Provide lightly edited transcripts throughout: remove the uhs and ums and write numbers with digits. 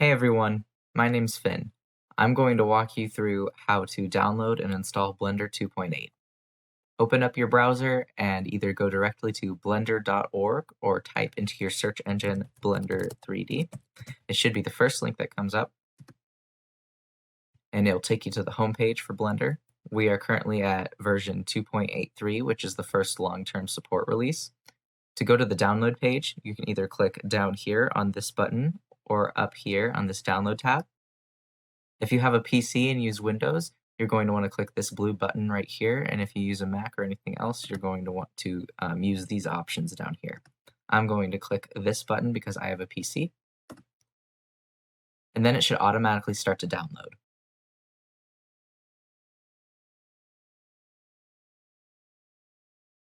Hey everyone, my name's Finn. I'm going to walk you through how to download and install Blender 2.8. Open up your browser and either go directly to blender.org or type into your search engine Blender 3D. It should be the first link that comes up, and it'll take you to the homepage for Blender. We are currently at version 2.83, which is the first long-term support release. To go to the download page, you can either click down here on this button or up here on this download tab. If you have a PC and use Windows, you're going to want to click this blue button right here, and if you use a Mac or anything else, you're going to want to use these options down here. I'm going to click this button because I have a PC, and then it should automatically start to download.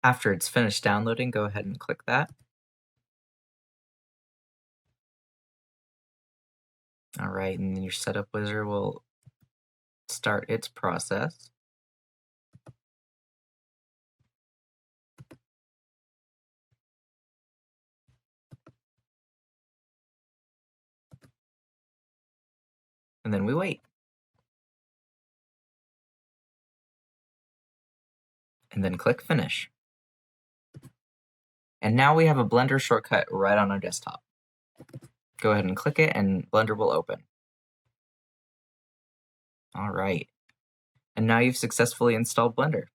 After it's finished downloading, go ahead and click that. All right, and then your setup wizard will start its process. And then we wait. And then click Finish. And now we have a Blender shortcut right on our desktop. Go ahead and click it and Blender will open. All right. And now you've successfully installed Blender.